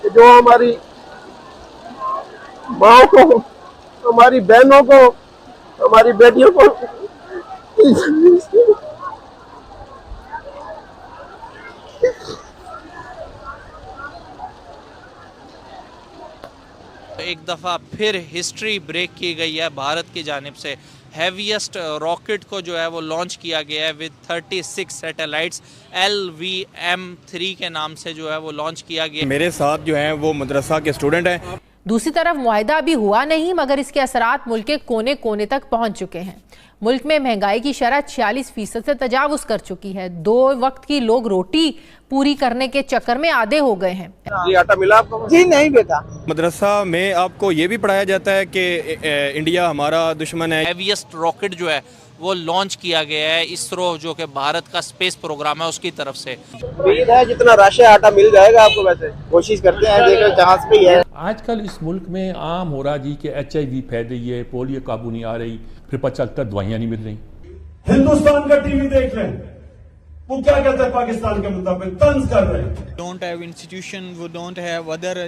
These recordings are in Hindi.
कि जो हमारी माँ को, हमारी बहनों को, हमारी बेटियों को एक दफ़ा फिर हिस्ट्री ब्रेक की गई है भारत की जानिब से। हैवीएस्ट रॉकेट को जो है वो लॉन्च किया गया है विद 36 सैटेलाइट्स, LVM-3 के नाम से जो है वो लॉन्च किया गया। मेरे साथ जो हैं वो मदरसा के स्टूडेंट हैं। दूसरी तरफ मुआहिदा अभी हुआ नहीं, मगर इसके असरात मुल्क के कोने कोने तक पहुंच चुके हैं। मुल्क में महंगाई की शरह 46% से तजावुज कर चुकी है। 2 वक्त की लोग रोटी पूरी करने के चक्कर में आधे हो गए हैं। जी आटा मिला आपको? जी नहीं बेटा। मदरसा में आपको ये भी पढ़ाया जाता है कि इंडिया हमारा दुश्मन है। हैवीएस्ट रॉकेट जो है वो लॉन्च किया गया है इसरो, जो कि भारत का स्पेस प्रोग्राम है, उसकी तरफ से। उम्मीद है जितना राशन आटा मिल जाएगा आपको, वैसे कोशिश करते हैं, देखो जहाज पे ही है। आजकल इस मुल्क में आम हो रहा जी कि HIV फैल रही है, पोलियो काबू नहीं आ रही, फिर पता चलता दवाइयाँ नहीं मिल रही। हिंदुस्तान का टीवी देख लें, वो क्या कहते हैं पाकिस्तान के मुद्दा पे तंज कर रहे हैं। डोंट हैव इंस्टीट्यूशन, वो डोंट हैव अदर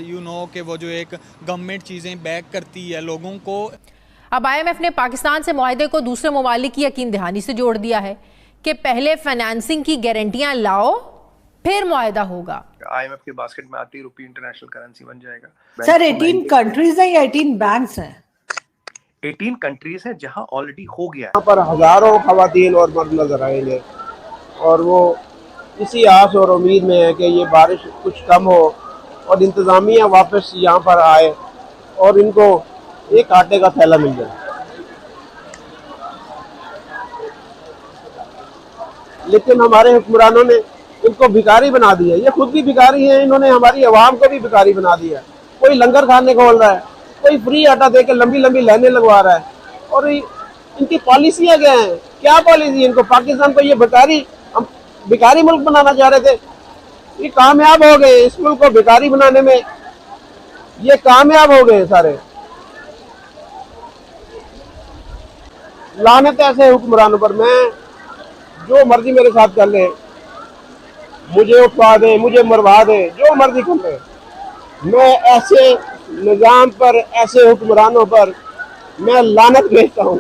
कि वो जो एक गवर्नमेंट चीज़ें बैक करती है लोगों को। अब IMF ने पाकिस्तान से मुआहिदे को दूसरे ममालिक की यकीन दहानी से जोड़ दिया है कि पहले फाइनेंसिंग की गारंटियां लाओ फिर मुआहिदा होगा। IMF के बास्केट में आती रुपी इंटरनेशनल करेंसी बन जाएगा। सर 18 कंट्रीज हैं या 18 बैंक्स हैं? 18 कंट्रीज हैं जहां ऑलरेडी हो गया है। यहाँ पर हजारों खवातीन और मर्द नजर आएंगे और वो इसी आस और उम्मीद में है कि ये बारिश कुछ कम हो और इंतजामिया वापस यहाँ पर आए और इनको एक आटे का थैला मिल जाए। लेकिन हमारे हुक्मरानों ने इनको भिखारी बना दिया। ये खुद भी भिखारी हैं, इन्होंने हमारी आवाम को भी भिखारी बना दिया। कोई लंगर खाने खोल रहा है, कोई फ्री आटा देकर लंबी लंबी लाइनें लगवा रहा है। और इनकी पॉलिसियां क्या हैं? क्या पॉलिसी? इनको पाकिस्तान को ये भिखारी मुल्क बनाना चाह रहे थे, ये कामयाब हो गए। इस मुल्क को भिखारी बनाने में ये कामयाब हो गए सारे। लानत ऐसे हुक्मरानों पर। मैं जो मर्जी मेरे साथ कर ले, मुझे उठवा दे, मुझे मरवा दे, जो मर्जी कर ले, मैं ऐसे निजाम पर, ऐसे हुक्मरानों पर मैं लानत भेजता हूँ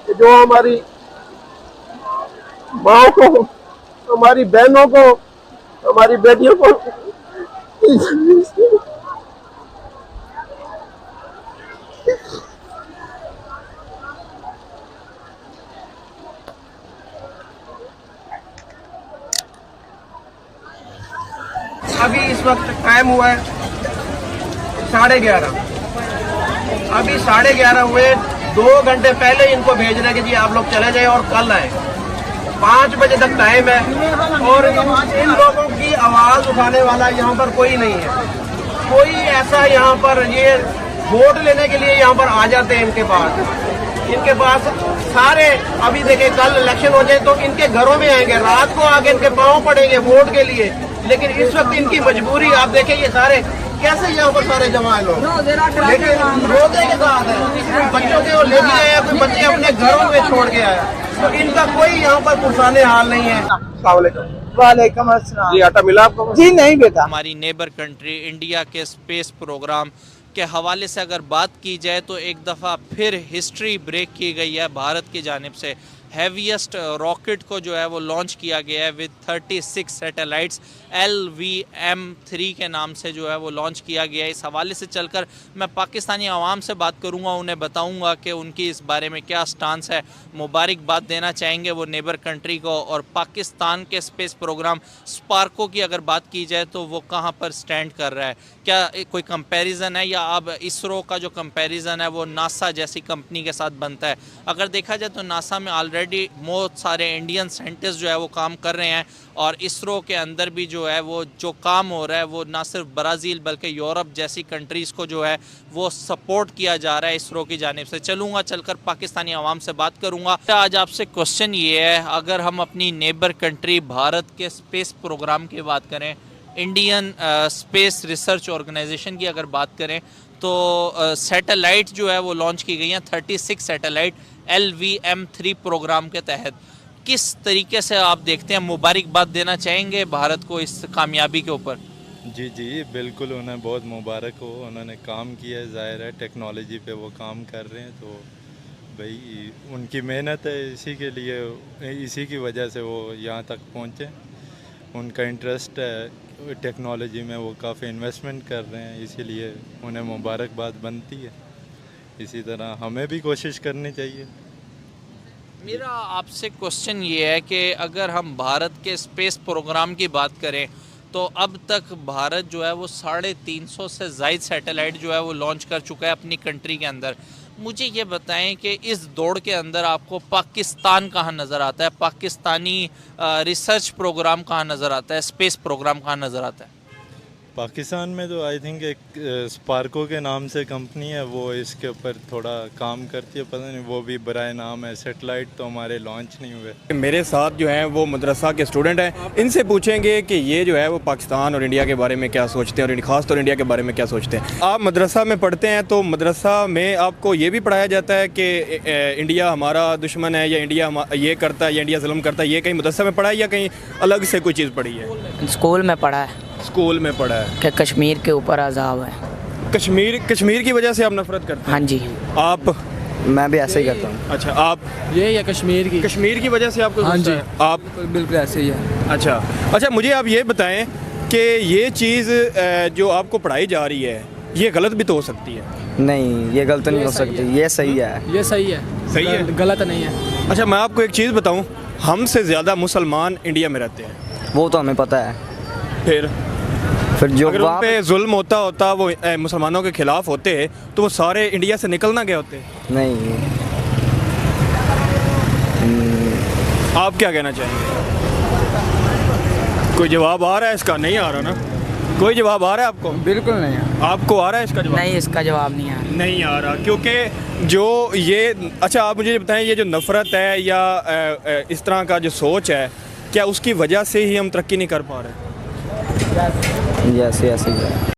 कि जो हमारी माँ को, हमारी बहनों को, हमारी बेटियों को अभी इस वक्त टाइम हुआ है 11:30। अभी 11:30 हुए, 2 घंटे पहले इनको भेज रहे कि जी आप लोग चले जाए और कल आए। 5 बजे तक टाइम है और इन लोगों की आवाज उठाने वाला यहाँ पर कोई नहीं है। कोई ऐसा यहाँ पर, ये वोट लेने के लिए यहाँ पर आ जाते हैं इनके पास सारे। अभी देखें कल इलेक्शन हो जाए तो इनके घरों में आएंगे, रात को आके इनके पाँव पड़ेंगे वोट के लिए। लेकिन इस वक्त इनकी मजबूरी, आप देखें ये सारे कैसे यहाँ पर सारे जमा है लोग, लेकिन रोजे के साथ है। बच्चों के वो लेके आया, कोई बच्चे अपने घरों में छोड़ के आया, तो इनका कोई यहाँ पर पुरसाने हाल नहीं है। वालेकुम अस्सलाम। जी आटा मिला आपको? जी नहीं बेटा। हमारी नेबर कंट्री इंडिया के स्पेस प्रोग्राम के हवाले से अगर बात की जाए तो एक दफ़ा फिर हिस्ट्री ब्रेक की गई है भारत की जानिब से। हैवीएस्ट रॉकेट को जो है वो लॉन्च किया गया है विद 36 सैटेलाइट्स, LVM-3 के नाम से जो है वो लॉन्च किया गया है। इस हवाले से चलकर मैं पाकिस्तानी आवाम से बात करूंगा, उन्हें बताऊंगा कि उनकी इस बारे में क्या स्टांस है। मुबारकबाद देना चाहेंगे वो नेबर कंट्री को। और पाकिस्तान के स्पेस प्रोग्राम स्पार्को की अगर बात की जाए तो वो कहाँ पर स्टैंड कर रहा है, क्या कोई कंपैरिजन है, या अब इसरो का जो कंपैरिजन है वो नासा जैसी कंपनी के साथ बनता है? अगर देखा जाए तो नासा में ऑलरेडी बहुत सारे इंडियन साइंटिस्ट जो है वो काम कर रहे हैं, और इसरो के अंदर भी जो है वो जो काम हो रहा है वो ना सिर्फ ब्राज़ील बल्कि यूरोप जैसी कंट्रीज़ को जो है वो सपोर्ट किया जा रहा है इसरो की जानिब से। चलकर पाकिस्तानी आवाम से बात करूँगा। आज आपसे क्वेश्चन ये है, अगर हम अपनी नेबर कंट्री भारत के स्पेस प्रोग्राम की बात करें, इंडियन स्पेस रिसर्च ऑर्गेनाइजेशन की अगर बात करें, तो सैटेलाइट जो है वो लॉन्च की गई हैं, 36 सैटेलाइट LVM-3 प्रोग्राम के तहत। किस तरीके से आप देखते हैं, मुबारकबाद देना चाहेंगे भारत को इस कामयाबी के ऊपर? जी जी बिल्कुल, उन्हें बहुत मुबारक हो, उन्होंने काम किया है, ज़ाहिर है टेक्नोलॉजी पे वो काम कर रहे हैं, तो भाई उनकी मेहनत है, इसी के लिए, इसी की वजह से वो यहाँ तक पहुँचे। उनका इंटरेस्ट है टेक्नोलॉजी में, वो काफ़ी इन्वेस्टमेंट कर रहे हैं, इसीलिए उन्हें मुबारकबाद बनती है। इसी तरह हमें भी कोशिश करनी चाहिए। मेरा आपसे क्वेश्चन ये है कि अगर हम भारत के स्पेस प्रोग्राम की बात करें तो अब तक भारत जो है वो 350 से ज़ायद सैटेलाइट जो है वो लॉन्च कर चुका है अपनी कंट्री के अंदर। मुझे ये बताएं कि इस दौड़ के अंदर आपको पाकिस्तान कहाँ नज़र आता है, पाकिस्तानी रिसर्च प्रोग्राम कहाँ नज़र आता है, स्पेस प्रोग्राम कहाँ नज़र आता है? पाकिस्तान में तो आई थिंक एक स्पार्को के नाम से कंपनी है, वो इसके ऊपर थोड़ा काम करती है, पता नहीं वो भी बराए नाम है। सैटेलाइट तो हमारे लॉन्च नहीं हुए। मेरे साथ जो हैं वो मदरसा के स्टूडेंट हैं, इनसे पूछेंगे कि ये जो है वो पाकिस्तान और इंडिया के बारे में क्या सोचते हैं और ख़ास तौर इंडिया के बारे में क्या सोचते हैं। आप मदरसा में पढ़ते हैं तो मदरसा में आपको ये भी पढ़ाया जाता है कि इंडिया हमारा दुश्मन है या इंडिया ये करता है या इंडिया जुल्म करता है, ये कहीं मदरसा में पढ़ा है या कहीं अलग से कोई चीज़ पढ़ी है? स्कूल में पढ़ा है। स्कूल में पढ़ा है कि कश्मीर के ऊपर अजाब है। कश्मीर की वजह से आप नफरत करते हैं? हाँ जी। आप? मैं भी ऐसे ही करता हूँ। अच्छा, आप? ये या कश्मीर की वजह से आपको? हाँ जी। आप? बिल्कुल ऐसे ही है। अच्छा, मुझे आप ये बताएं कि ये चीज़ जो आपको पढ़ाई जा रही है ये गलत भी तो हो सकती है? नहीं, ये गलत नहीं हो सकती, ये सही है। ये सही है। सही है, गलत नहीं है। अच्छा, मैं आपको एक चीज़ बताऊं, हमसे ज़्यादा मुसलमान इंडिया में रहते हैं। वो तो हमें पता है। फिर जो अगर उन पे जुल्म होता वो मुसलमानों के खिलाफ होते तो वो सारे इंडिया से निकल ना गए होते? नहीं। आप क्या कहना चाहेंगे? कोई जवाब आ रहा है इसका? नहीं आ रहा ना? कोई जवाब आ रहा है आपको? बिल्कुल नहीं। आपको आ रहा है इसका जवाब? नहीं, इसका जवाब नहीं है। नहीं आ रहा, क्योंकि जो ये, अच्छा आप मुझे बताएं, ये जो नफ़रत है या इस तरह का जो सोच है, क्या उसकी वजह से ही हम तरक्की नहीं कर पा रहे? Yes, yes.